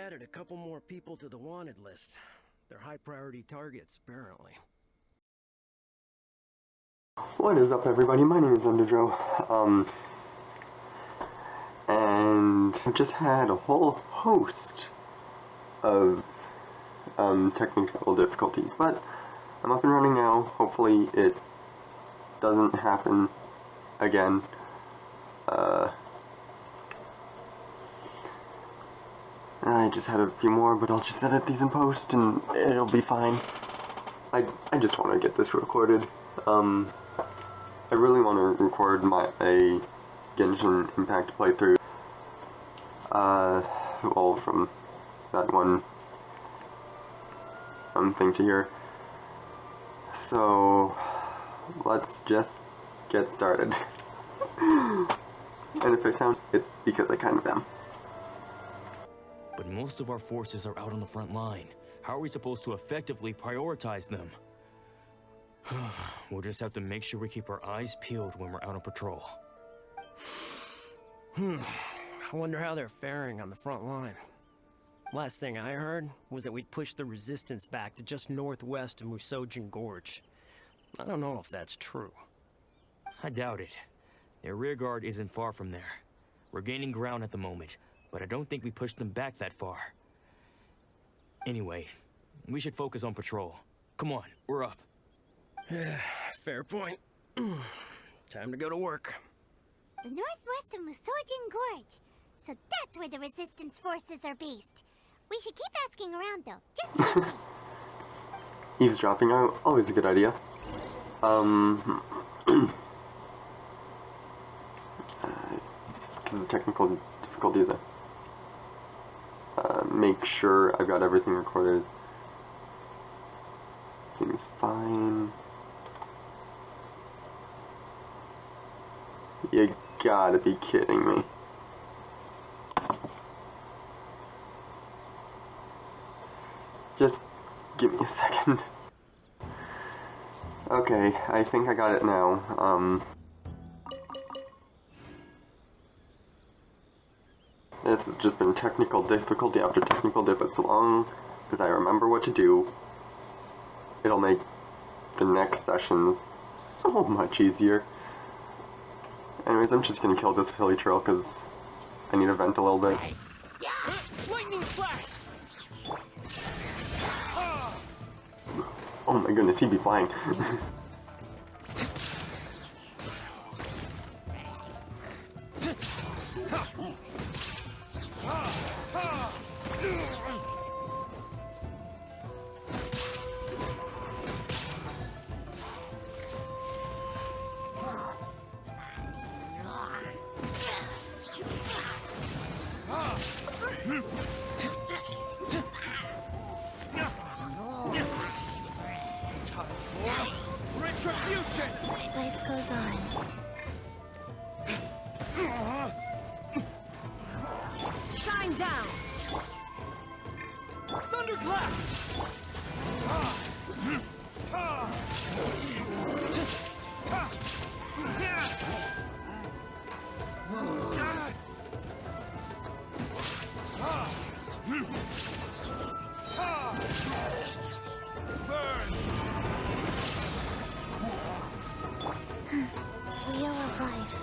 added a couple more people to the wanted list. They're high-priority targets, apparently. What is up, everybody? My name is Underdro, and I've just had a whole host of technical difficulties, but I'm up and running now. Hopefully it doesn't happen again. I just had a few more, but I'll just edit these in post and it'll be fine. I just want to get this recorded. I really want to record a Genshin Impact playthrough. Well, from that one thing to hear. So, let's just get started. And if I sound, it's because I kind of am. But most of our forces are out on the front line. How are we supposed to effectively prioritize them? We'll just have to make sure we keep our eyes peeled when we're out on patrol. I wonder how they're faring on the front line. Last thing I heard was that we'd pushed the resistance back to just northwest of Musojin Gorge. I don't know if that's true. I doubt it. Their rearguard isn't far from there. We're gaining ground at the moment, but I don't think we pushed them back that far. Anyway, we should focus on patrol. Come on, we're up. Fair point. Time to go to work. The northwest of Musojin Gorge. So that's where the resistance forces are based. We should keep asking around though, just to be safe. Eavesdropping, always a good idea. Because of the technical difficulties, make sure I've got everything recorded. Everything's fine. You gotta be kidding me. Just give me a second. Okay, I think I got it now. This has just been technical difficulty after technical difficulty so long, because I remember what to do. It'll make the next sessions so much easier. Anyways, I'm just gonna kill this hilly trail because I need to vent a little bit. Lightning flash! Oh my goodness, he'd be flying. Retribution! Life goes on. Shine down! Thunderclap! Wheel of life.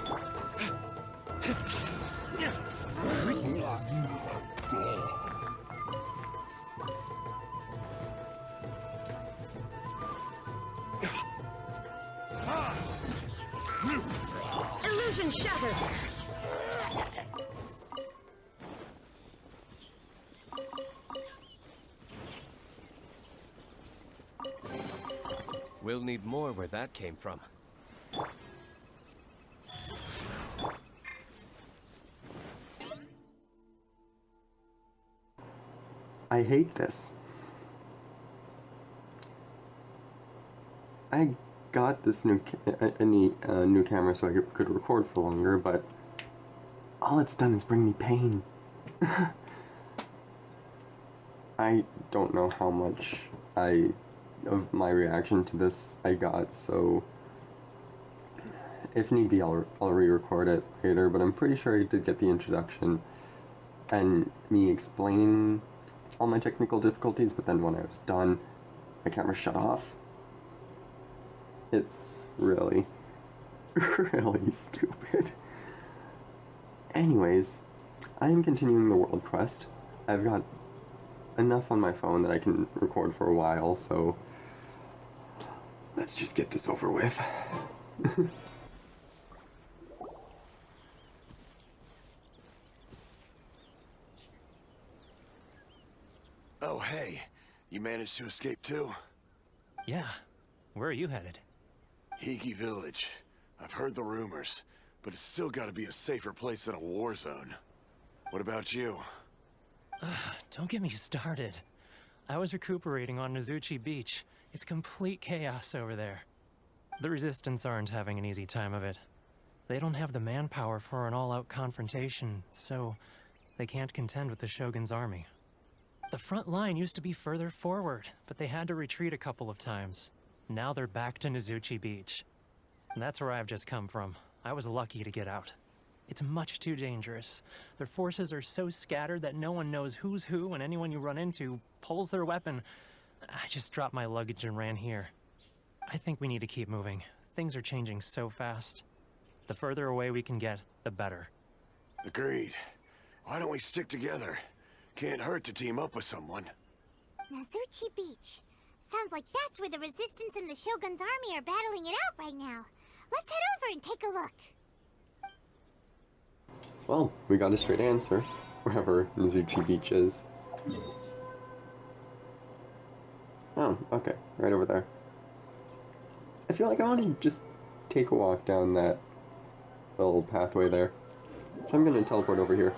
Illusion shattered! We'll need more where that came from. I hate this. I got this new new camera so I could record for longer, but all it's done is bring me pain. I don't know how much of my reaction to this I got, so if need be I'll re-record it later, but I'm pretty sure I did get the introduction and me explaining all my technical difficulties, but then when I was done, my camera shut off. It's really, really stupid. Anyways, I am continuing the world quest. I've got enough on my phone that I can record for a while, so let's just get this over with. Oh, hey. You managed to escape too? Yeah. Where are you headed? Higi Village. I've heard the rumors, but it's still gotta be a safer place than a war zone. What about you? Don't get me started. I was recuperating on Nizuchi Beach. It's complete chaos over there. The Resistance aren't having an easy time of it. They don't have the manpower for an all-out confrontation, so they can't contend with the Shogun's army. The front line used to be further forward, but they had to retreat a couple of times. Now they're back to Nizuchi Beach. And that's where I've just come from. I was lucky to get out. It's much too dangerous. Their forces are so scattered that no one knows who's who, and anyone you run into pulls their weapon. I just dropped my luggage and ran here. I think we need to keep moving. Things are changing so fast. The further away we can get, the better. Agreed. Why don't we stick together? Can't hurt to team up with someone. Nizuchi Beach. Sounds like that's where the Resistance and the Shogun's army are battling it out right now. Let's head over and take a look. Well, we got a straight answer, wherever Nizuchi Beach is. Oh, okay, right over there. I feel like I want to just take a walk down that little pathway there. So I'm gonna teleport over here.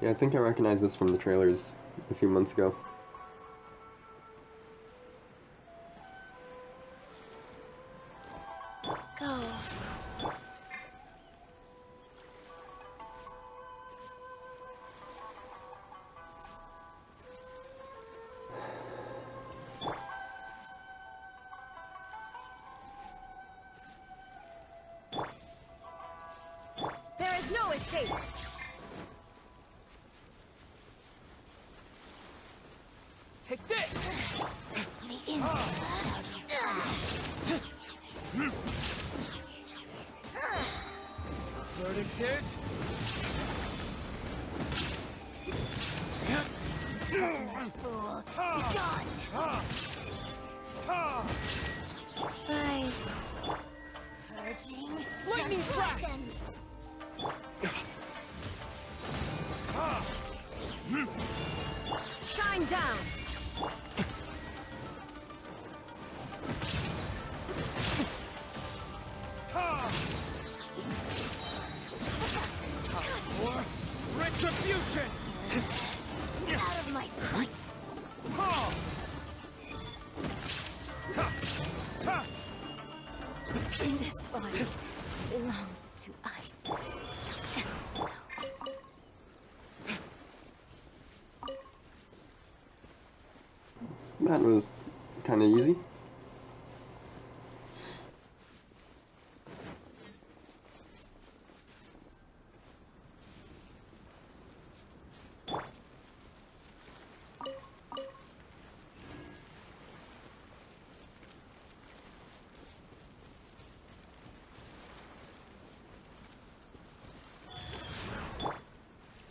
Yeah, I think I recognized this from the trailers a few months ago. Go. There is no escape! Take this! The ensue shall be Verdict is... fool. Be gone. Rise. Purging. Lightning strike! generations. Shine down! For retribution! Get out of my sight. And this body belongs to ice and snow. That was kind of easy.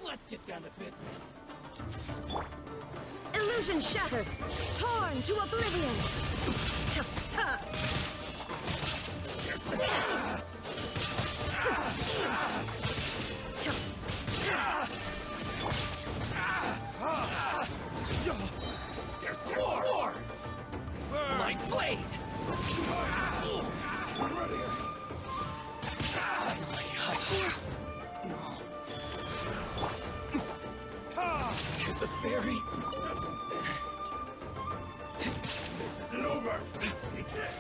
Let's get down to business. Illusion shattered! Torn to oblivion! There's more! My blade! To the ferry. This isn't over. Eat this.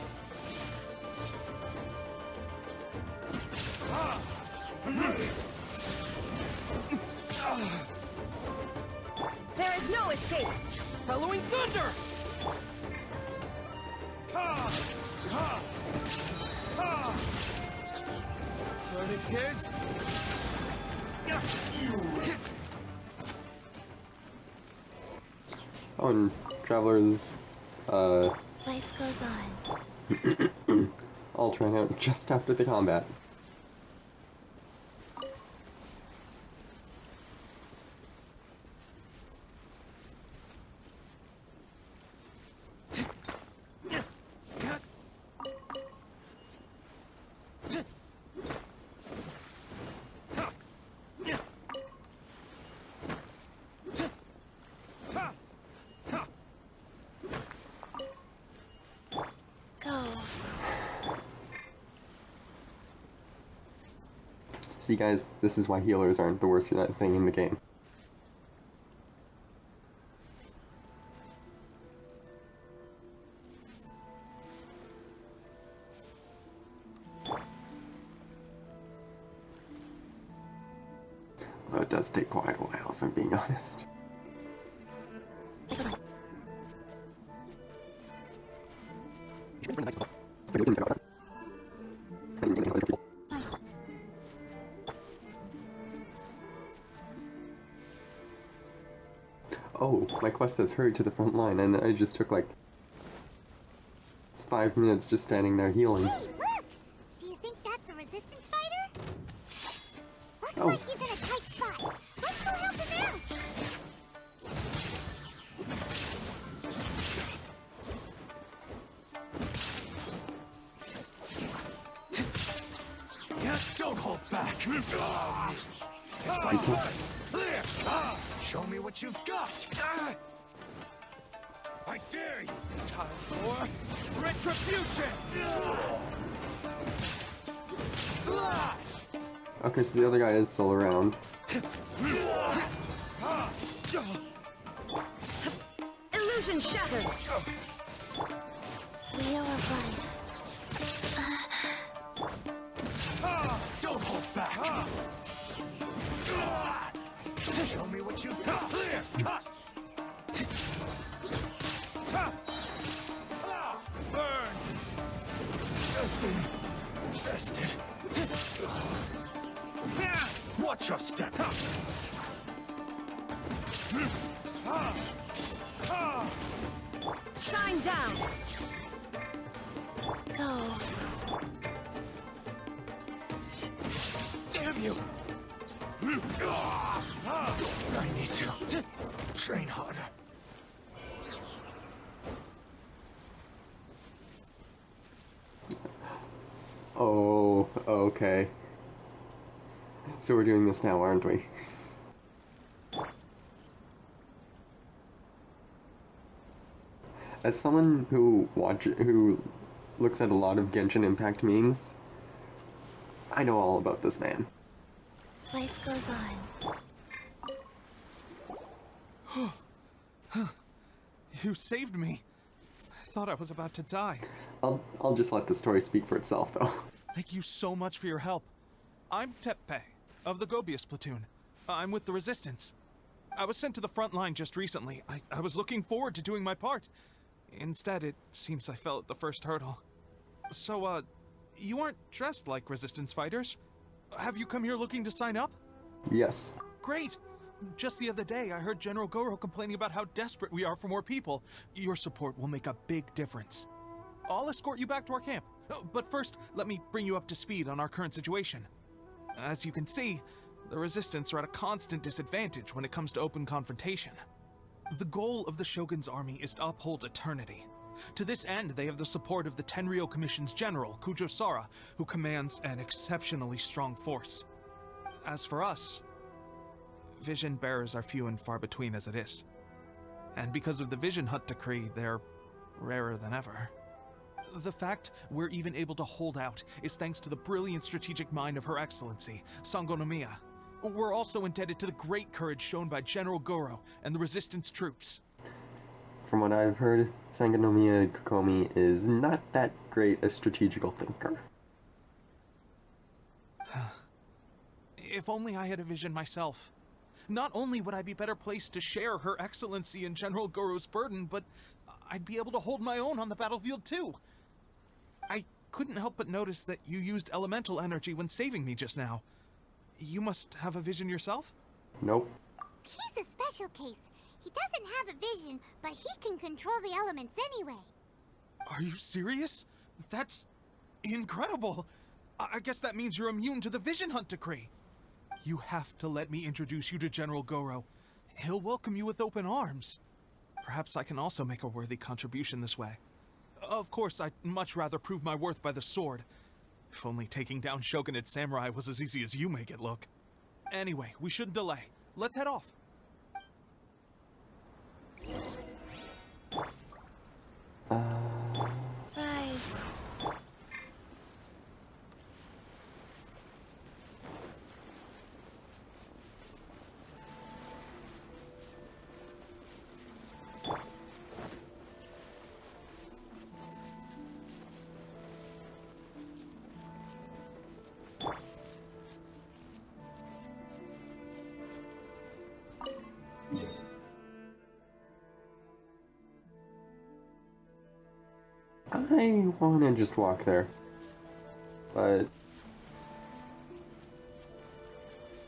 I'm ready. There is no escape! Bellowing thunder! is... Oh, and Travelers, Life goes on. I'll try out just after the combat. Go. See guys, this is why healers aren't the worst thing in the game. Although it does take quite a while, if I'm being honest. Oh, my quest says hurry to the front line, and I just took like 5 minutes just standing there healing. Hey, look! Do you think that's a resistance fighter? Looks Oh. like he's in a tight spot. Let's go help him out! Don't hold back! Show me what you've got! I dare you! Time for retribution! Slash! Okay, so the other guy is still around. Illusion shattered. Wheel of life. Don't hold back! Show me what you've got! Clear cut! Burn! Bested! Watch your step! Shine down. Go. Damn you! I need to train harder. Oh, okay. So we're doing this now, aren't we? As someone who looks at a lot of Genshin Impact memes, I know all about this man. Life goes on. You saved me. I thought I was about to die. I'll just let the story speak for itself, though. Thank you so much for your help. I'm Teppei, of the Gobius platoon. I'm with the Resistance. I was sent to the front line just recently. I was looking forward to doing my part. Instead, it seems I fell at the first hurdle. So, you aren't dressed like Resistance fighters? Have you come here looking to sign up? Yes. Great! Just the other day, I heard General Goro complaining about how desperate we are for more people. Your support will make a big difference. I'll escort you back to our camp. But first, let me bring you up to speed on our current situation. As you can see, the Resistance are at a constant disadvantage when it comes to open confrontation. The goal of the Shogun's army is to uphold eternity. To this end, they have the support of the Tenryou Commission's general, Kujo Sara, who commands an exceptionally strong force. As for us, vision bearers are few and far between as it is. And because of the Vision Hut decree, they're rarer than ever. The fact we're even able to hold out is thanks to the brilliant strategic mind of Her Excellency, Sangonomiya. We're also indebted to the great courage shown by General Goro and the Resistance troops. From what I've heard, Sangonomiya Kokomi is not that great a strategical thinker. If only I had a vision myself. Not only would I be better placed to share Her Excellency and General Goro's burden, but I'd be able to hold my own on the battlefield too. I couldn't help but notice that you used elemental energy when saving me just now. You must have a vision yourself? Nope. He's a special case. He doesn't have a vision, but he can control the elements anyway. Are you serious? That's incredible. I guess that means you're immune to the Vision Hunt decree. You have to let me introduce you to General Goro. He'll welcome you with open arms. Perhaps I can also make a worthy contribution this way. Of course, I'd much rather prove my worth by the sword. If only taking down Shogunate Samurai was as easy as you make it look. Anyway, we shouldn't delay. Let's head off. Rise. I want to just walk there. But...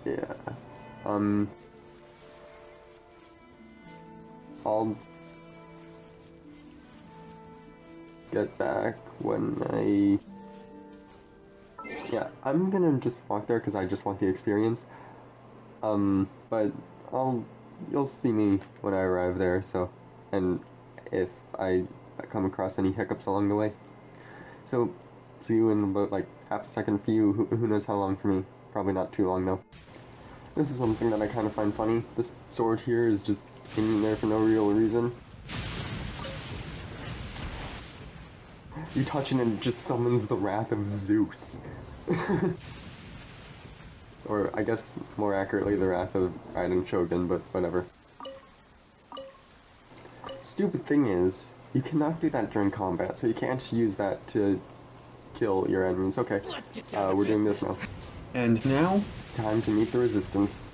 yeah. I'll get back when I... yeah, I'm gonna just walk there because I just want the experience. But you'll see me when I arrive there, so... and if I come across any hiccups along the way. So, see you in about like half a second for you, who knows how long for me. Probably not too long though. This is something that I kind of find funny. This sword here is just in there for no real reason. You touch it and it just summons the wrath of Zeus. Or I guess more accurately the wrath of Raiden Shogun, but whatever. Stupid thing is, you cannot do that during combat, so you can't use that to kill your enemies. Okay, we're doing this now. And now, it's time to meet the resistance.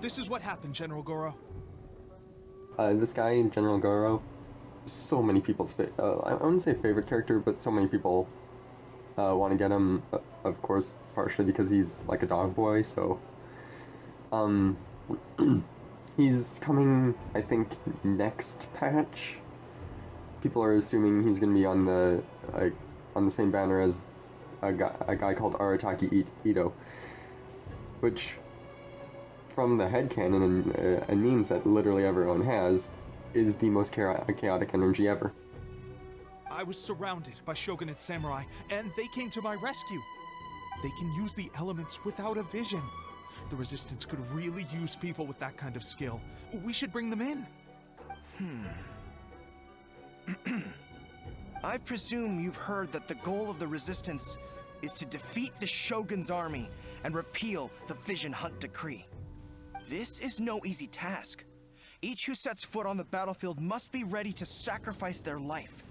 This is what happened, General Goro. This guy, General Goro, so many people's I wouldn't say favorite character, but so many people want to get him, of course, partially because he's like a dog boy, so he's coming, I think, next patch. People are assuming he's going to be on the same banner as a guy called Arataki Ito, which, from the headcanon and memes that literally everyone has, is the most chaotic energy ever. I was surrounded by Shogunate Samurai, and they came to my rescue. They can use the elements without a vision. The Resistance could really use people with that kind of skill. We should bring them in. I presume you've heard that the goal of the Resistance is to defeat the Shogun's army and repeal the Vision Hunt decree. This is no easy task. Each who sets foot on the battlefield must be ready to sacrifice their life.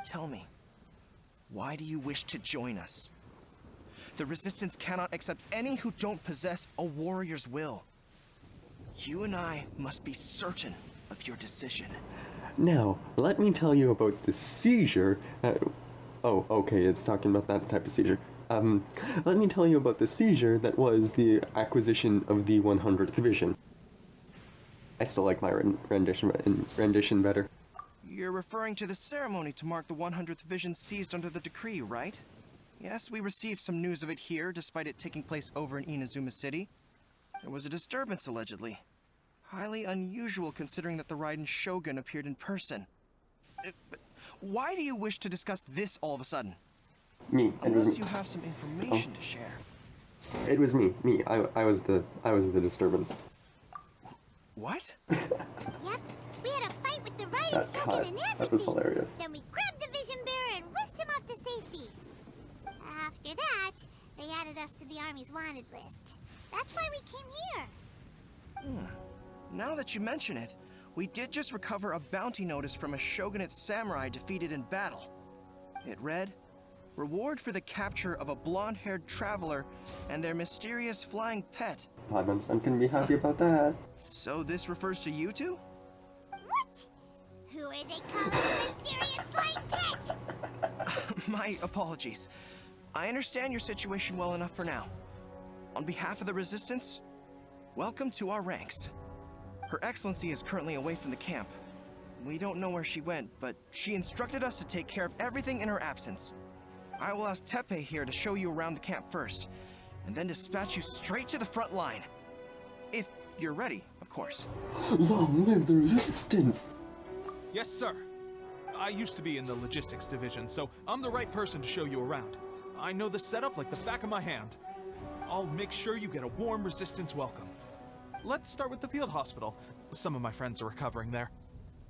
Tell me, why do you wish to join us? The Resistance cannot accept any who don't possess a warrior's will. You and I must be certain of your decision. Now, let me tell you about the seizure. Oh, okay, it's talking about that type of seizure. Let me tell you about the seizure that was the acquisition of the 100th Vision. I still like my rendition better. You're referring to the ceremony to mark the 100th Vision seized under the decree, right? Yes, we received some news of it here, despite it taking place over in Inazuma City. There was a disturbance, allegedly. Highly unusual considering that the Raiden Shogun appeared in person. But why do you wish to discuss this all of a sudden? Me. Unless you have some information to share. It was me. I was the disturbance. What? Yep, we had a fight with the Raiden That's Shogun hot. and everything. That was hilarious. Then we grabbed the Vision Bearer and whisked him off to safety. After that, they added us to the Army's wanted list. That's why we came here. Now that you mention it, we did just recover a bounty notice from a Shogunate samurai defeated in battle. It read, Reward for the capture of a blonde-haired traveler and their mysterious flying pet. Paimon can be happy about that. So this refers to you two? What? Who are they calling the mysterious flying pet? My apologies. I understand your situation well enough for now. On behalf of the Resistance, welcome to our ranks. Her Excellency is currently away from the camp. We don't know where she went, but she instructed us to take care of everything in her absence. I will ask Teppei here to show you around the camp first, and then dispatch you straight to the front line. If you're ready, of course. Long live the Resistance! Yes, sir. I used to be in the logistics division, so I'm the right person to show you around. I know the setup like the back of my hand. I'll make sure you get a warm Resistance welcome. Let's start with the field hospital. Some of my friends are recovering there.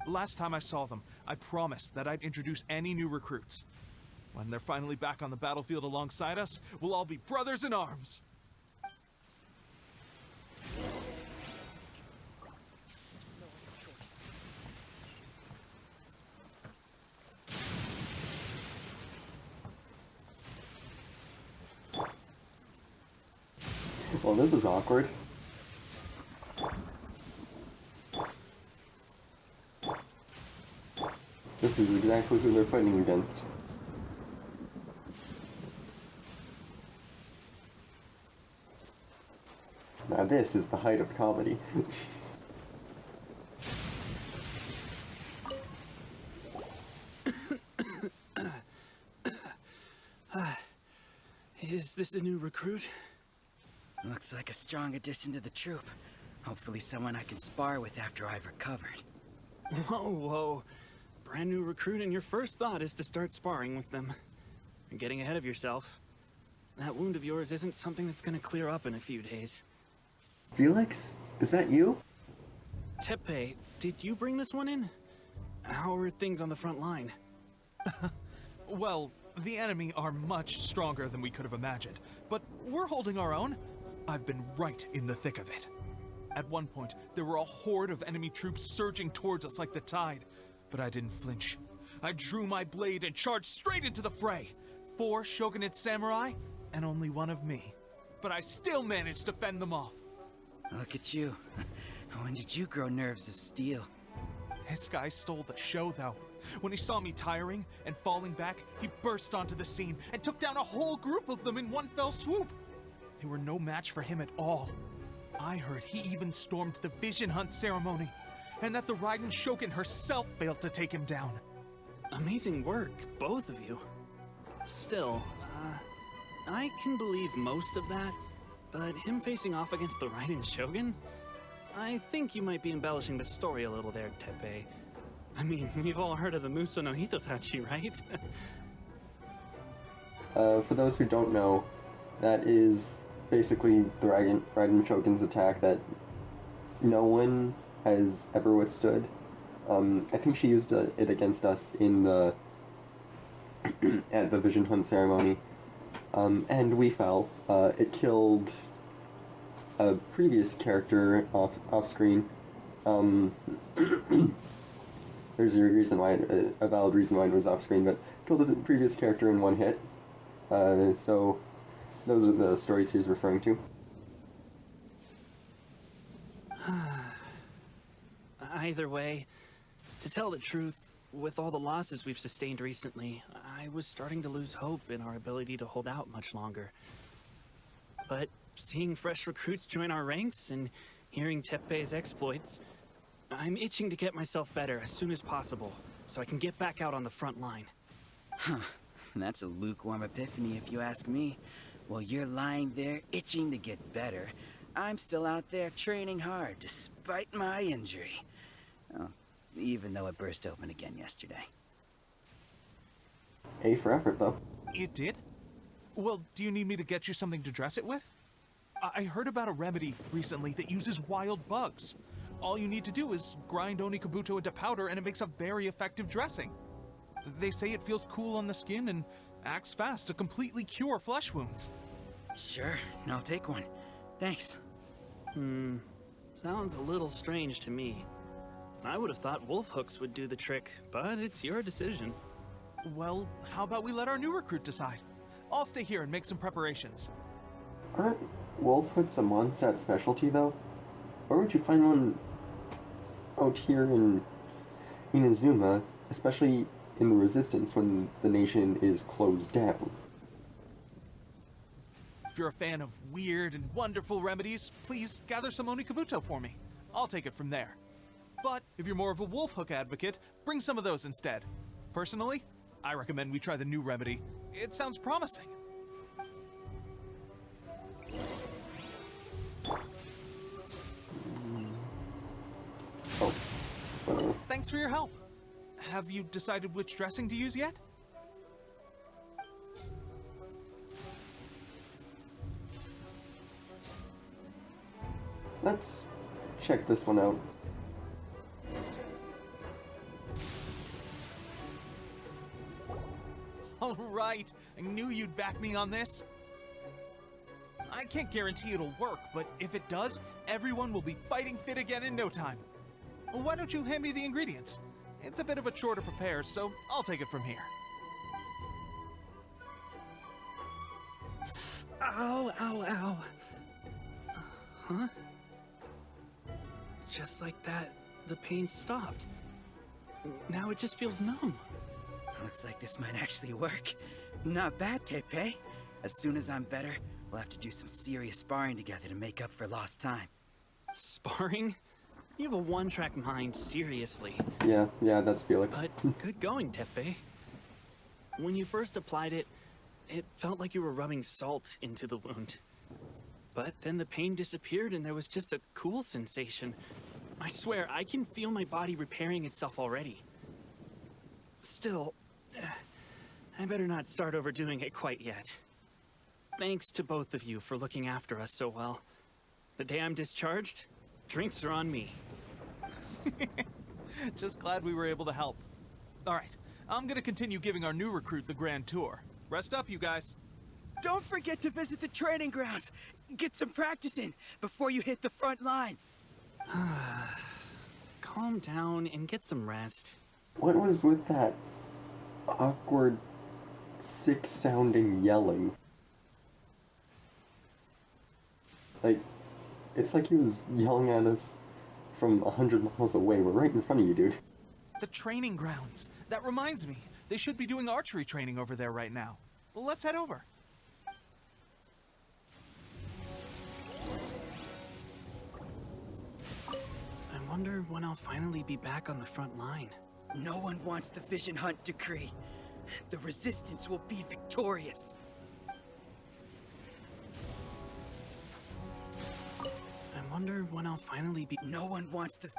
Last time I saw them, I promised that I'd introduce any new recruits. When they're finally back on the battlefield alongside us, we'll all be brothers in arms. Well, this is awkward. This is exactly who they're fighting against. Now this is the height of comedy. Is this a new recruit? Looks like a strong addition to the troop. Hopefully someone I can spar with after I've recovered. Whoa, whoa. Brand new recruit and your first thought is to start sparring with them. You're getting ahead of yourself. That wound of yours isn't something that's gonna clear up in a few days. Felix? Is that you? Teppei, did you bring this one in? How are things on the front line? Well, the enemy are much stronger than we could have imagined, but we're holding our own. I've been right in the thick of it. At one point, there were a horde of enemy troops surging towards us like the tide, but I didn't flinch. I drew my blade and charged straight into the fray. 4 shogunate samurai, and only one of me. But I still managed to fend them off. Look at you. When did you grow nerves of steel? This guy stole the show, though. When he saw me tiring and falling back, he burst onto the scene and took down a whole group of them in one fell swoop. They were no match for him at all. I heard he even stormed the Vision Hunt ceremony, and that the Raiden Shogun herself failed to take him down. Amazing work, both of you. Still, I can believe most of that, but him facing off against the Raiden Shogun? I think you might be embellishing the story a little there, Teppei. I mean, we've all heard of the Muso no Hitotachi, right? For those who don't know, that is basically the Raiden Shogun's attack that no one has ever withstood. I think she used it against us in the at the Vision Hunt ceremony, and we fell. It killed a previous character off screen. There's a reason why, a valid reason why it was off screen, but killed a previous character in one hit. So those are the stories he's referring to. Either way, to tell the truth, with all the losses we've sustained recently, I was starting to lose hope in our ability to hold out much longer. But seeing fresh recruits join our ranks and hearing Teppei's exploits, I'm itching to get myself better as soon as possible, so I can get back out on the front line. Huh. That's a lukewarm epiphany if you ask me. While you're lying there itching to get better, I'm still out there training hard despite my injury. Oh, even though it burst open again yesterday. A for effort, though. It did? Well, do you need me to get you something to dress it with? I heard about a remedy recently that uses wild bugs. All you need to do is grind Onikabuto into powder and it makes a very effective dressing. They say it feels cool on the skin and acts fast to completely cure flesh wounds. Sure, I'll take one. Thanks. Sounds a little strange to me. I would have thought wolf hooks would do the trick, but it's your decision. Well, how about we let our new recruit decide? I'll stay here and make some preparations. Aren't wolf hoods a Mondstadt specialty, though? Where would you find one out here in Inazuma, especially in the Resistance when the nation is closed down? If you're a fan of weird and wonderful remedies, please gather some Onikabuto for me. I'll take it from there. But if you're more of a wolf hook advocate, bring some of those instead. Personally, I recommend we try the new remedy. It sounds promising. Thanks for your help. Have you decided which dressing to use yet? Let's check this one out. All right, I knew you'd back me on this. I can't guarantee it'll work, but if it does, everyone will be fighting fit again in no time. Why don't you hand me the ingredients? It's a bit of a chore to prepare, so I'll take it from here. Ow, ow, ow. Huh? Just like that, the pain stopped. Now it just feels numb. Looks like this might actually work. Not bad, Teppei. As soon as I'm better, we'll have to do some serious sparring together to make up for lost time. Sparring? You have a one-track mind, seriously. Yeah, that's Felix. But good going, Teppei. When you first applied it, it felt like you were rubbing salt into the wound. But then the pain disappeared and there was just a cool sensation. I swear, I can feel my body repairing itself already. Still, I better not start overdoing it quite yet. Thanks to both of you for looking after us so well. The day I'm discharged, drinks are on me. Just glad we were able to help. All right, I'm gonna continue giving our new recruit the grand tour. Rest up, you guys. Don't forget to visit the training grounds. Get some practice in before you hit the front line. Calm down and get some rest. What was with that awkward, sick-sounding yelling? Like, it's like he was yelling at us from 100 miles away. We're right in front of you, dude. The training grounds. That reminds me, they should be doing archery training over there right now. Let's head over. I wonder when I'll finally be back on the front line. No one wants the Vision Hunt decree. The Resistance will be victorious. I wonder when I'll finally be... No one wants the...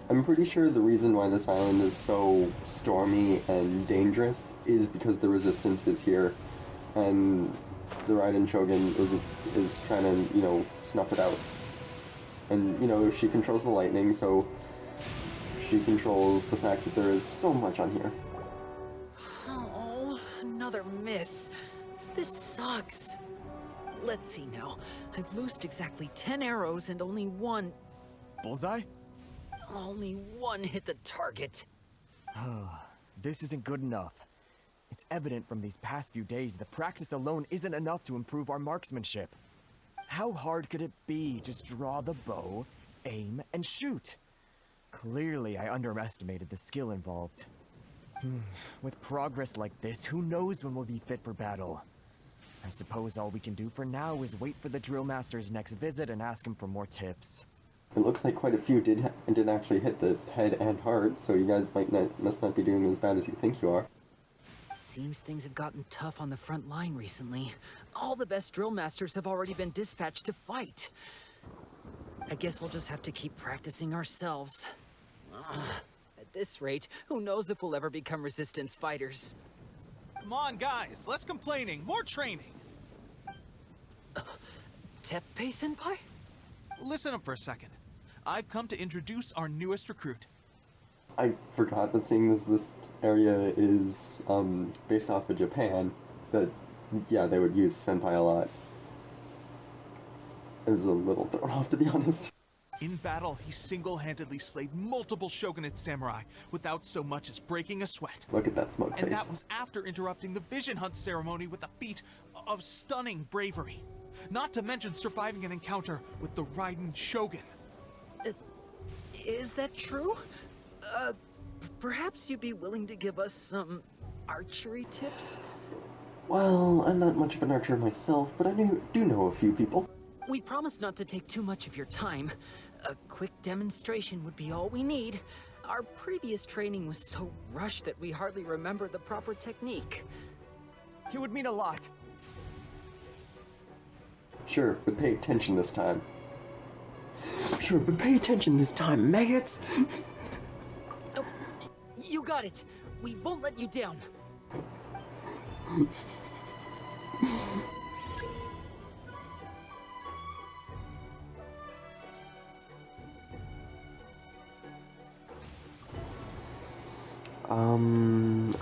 I'm pretty sure the reason why this island is so stormy and dangerous is because the Resistance is here, and the Raiden Shogun is trying to, snuff it out. And, she controls the lightning, so she controls the fact that there is so much on here. Oh, another miss. This sucks. Let's see now. I've loosed exactly 10 arrows and only one... Bullseye? Only one hit the target. This isn't good enough. It's evident from these past few days that practice alone isn't enough to improve our marksmanship. How hard could it be? Just draw the bow, aim, and shoot. Clearly, I underestimated the skill involved. With progress like this, who knows when we'll be fit for battle? I suppose all we can do for now is wait for the drill master's next visit and ask him for more tips. It looks like quite a few did actually hit the head and heart, so you guys must not be doing as bad as you think you are. Seems things have gotten tough on the front line recently. All the best drill masters have already been dispatched to fight. I guess we'll just have to keep practicing ourselves. At this rate, who knows if we'll ever become Resistance fighters. Come on, guys, less complaining, more training. Teppei-senpai? Listen up for a second. I've come to introduce our newest recruit. I forgot that seeing this area is based off of Japan, that yeah, they would use senpai a lot. I was a little thrown off, to be honest. In battle, he single-handedly slayed multiple shogunate samurai without so much as breaking a sweat. Look at that smug face. And that was after interrupting the vision hunt ceremony with a feat of stunning bravery. Not to mention surviving an encounter with the Raiden Shogun. Is that true? Perhaps you'd be willing to give us some archery tips? Well, I'm not much of an archer myself, but I do know a few people. We promise not to take too much of your time. A quick demonstration would be all we need. Our previous training was so rushed that we hardly remember the proper technique. It would mean a lot. Sure, but pay attention this time. Sure, but pay attention this time, maggots! Oh, you got it. We won't let you down.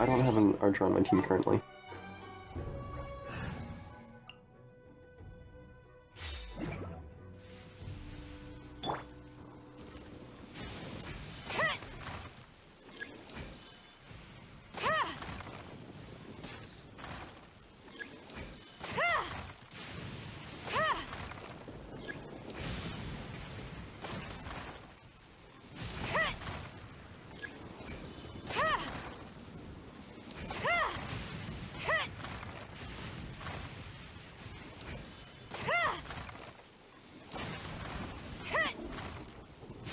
I don't have an archer on my team currently.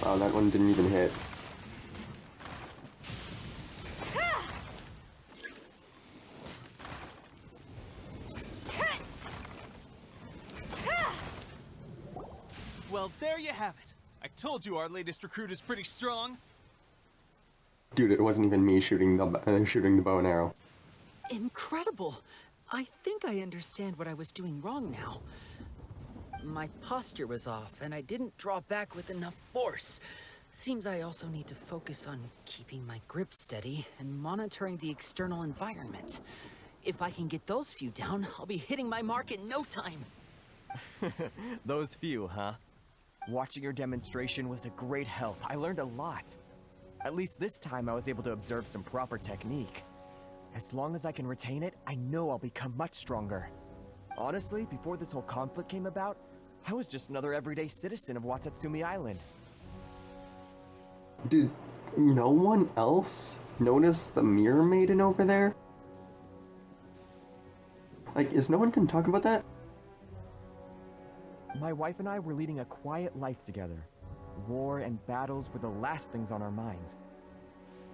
Wow, that one didn't even hit. Well, there you have it. I told you our latest recruit is pretty strong. Dude, it wasn't even me shooting the bow and arrow. Incredible! I think I understand what I was doing wrong now. My posture was off, and I didn't draw back with enough force. Seems I also need to focus on keeping my grip steady and monitoring the external environment. If I can get those few down, I'll be hitting my mark in no time. Those few, huh? Watching your demonstration was a great help. I learned a lot. At least this time I was able to observe some proper technique. As long as I can retain it, I know I'll become much stronger. Honestly, before this whole conflict came about, I was just another everyday citizen of Watatsumi Island. Did no one else notice the mirror maiden over there? Like, is no one gonna talk about that? My wife and I were leading a quiet life together. War and battles were the last things on our minds.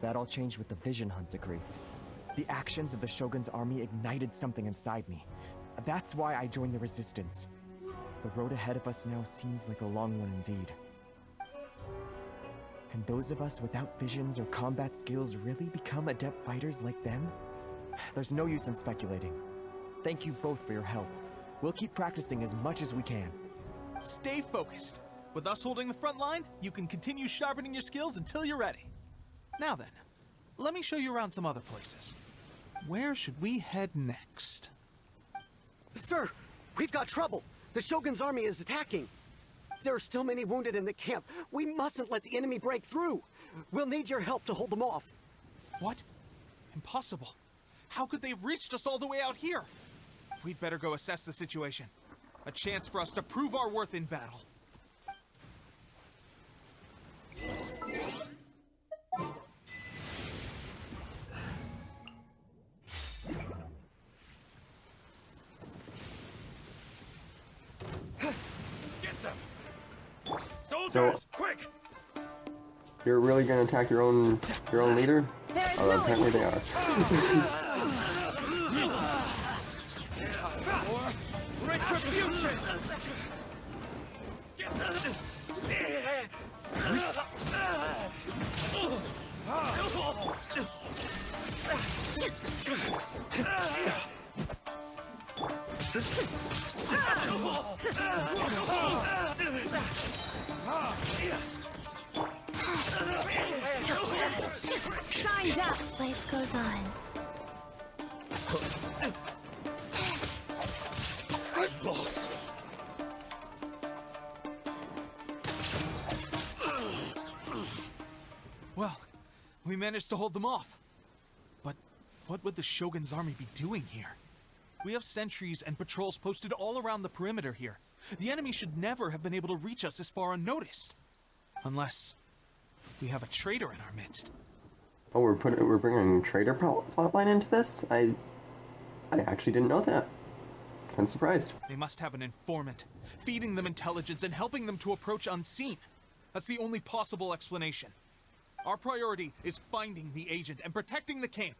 That all changed with the Vision Hunt decree. The actions of the Shogun's army ignited something inside me. That's why I joined the Resistance. The road ahead of us now seems like a long one indeed. Can those of us without visions or combat skills really become adept fighters like them? There's no use in speculating. Thank you both for your help. We'll keep practicing as much as we can. Stay focused. With us holding the front line, you can continue sharpening your skills until you're ready. Now then, let me show you around some other places. Where should we head next? Sir, we've got trouble. The Shogun's army is attacking. There are still many wounded in the camp. We mustn't let the enemy break through. We'll need your help to hold them off. What? Impossible. How could they have reached us all the way out here? We'd better go assess the situation. A chance for us to prove our worth in battle. Soldiers, quick! You're really gonna attack your own leader? Oh, apparently they are. Retribution! Shined up. Life goes on. Well, we managed to hold them off. But what would the Shogun's army be doing here? We have sentries and patrols posted all around the perimeter here. The enemy should never have been able to reach us this far unnoticed. Unless we have a traitor in our midst. Oh, we're bringing a traitor plotline into this? I actually didn't know that. I'm surprised. They must have an informant, feeding them intelligence and helping them to approach unseen. That's the only possible explanation. Our priority is finding the agent and protecting the camp.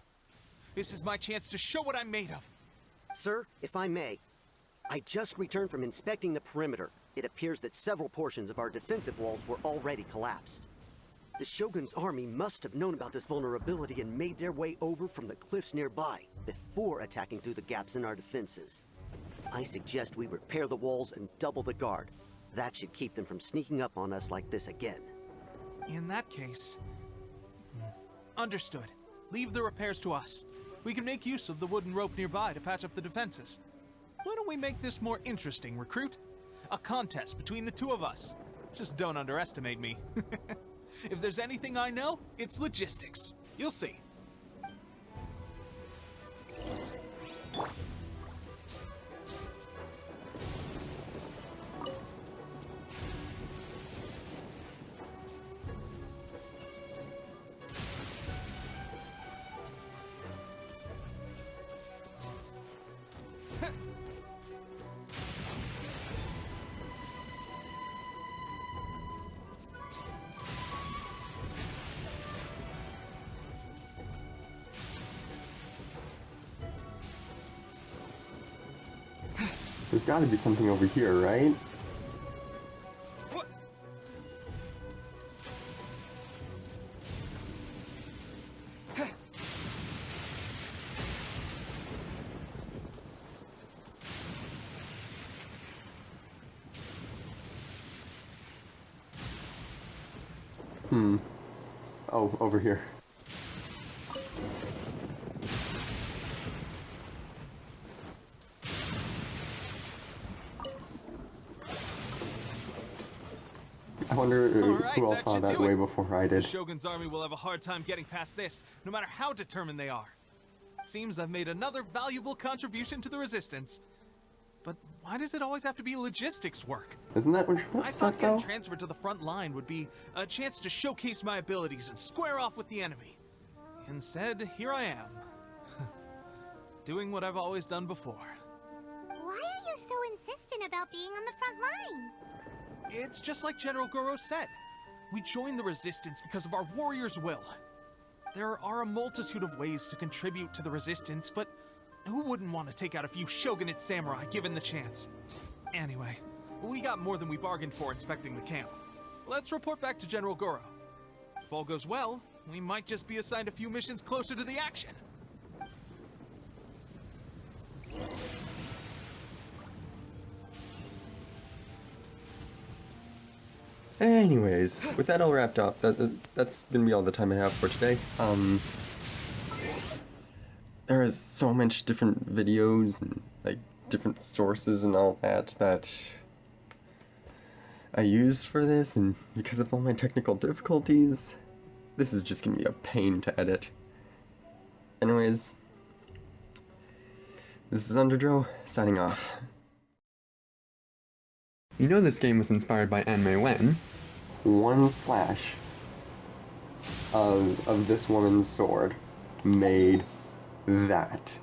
This is my chance to show what I'm made of. Sir, if I may, I just returned from inspecting the perimeter. It appears that several portions of our defensive walls were already collapsed. The Shogun's army must have known about this vulnerability and made their way over from the cliffs nearby before attacking through the gaps in our defenses. I suggest we repair the walls and double the guard. That should keep them from sneaking up on us like this again. In that case... Understood. Leave the repairs to us. We can make use of the wooden rope nearby to patch up the defenses. Why don't we make this more interesting, recruit? A contest between the two of us. Just don't underestimate me. If there's anything I know, it's logistics. You'll see. There's gotta be something over here, right? Oh, over here. I wonder who else saw that way before I did. The Shogun's army will have a hard time getting past this, no matter how determined they are. It seems I've made another valuable contribution to the Resistance. But why does it always have to be logistics work? Isn't that what I thought getting transferred to the front line would be a chance to showcase my abilities and square off with the enemy. Instead, here I am. Doing what I've always done before. Why are you so insistent about being on the front line? It's just like General Goro said. We joined the Resistance because of our warriors' will. There are a multitude of ways to contribute to the Resistance, but who wouldn't want to take out a few shogunate samurai given the chance? Anyway, we got more than we bargained for inspecting the camp. Let's report back to General Goro. If all goes well, we might just be assigned a few missions closer to the action. Anyways, with that all wrapped up, that's gonna be all the time I have for today. There is so much different videos and like different sources and all that I used for this, and because of all my technical difficulties, this is just gonna be a pain to edit. Anyways, this is Underdro, signing off. You know this game was inspired by anime when? One slash of this woman's sword made that.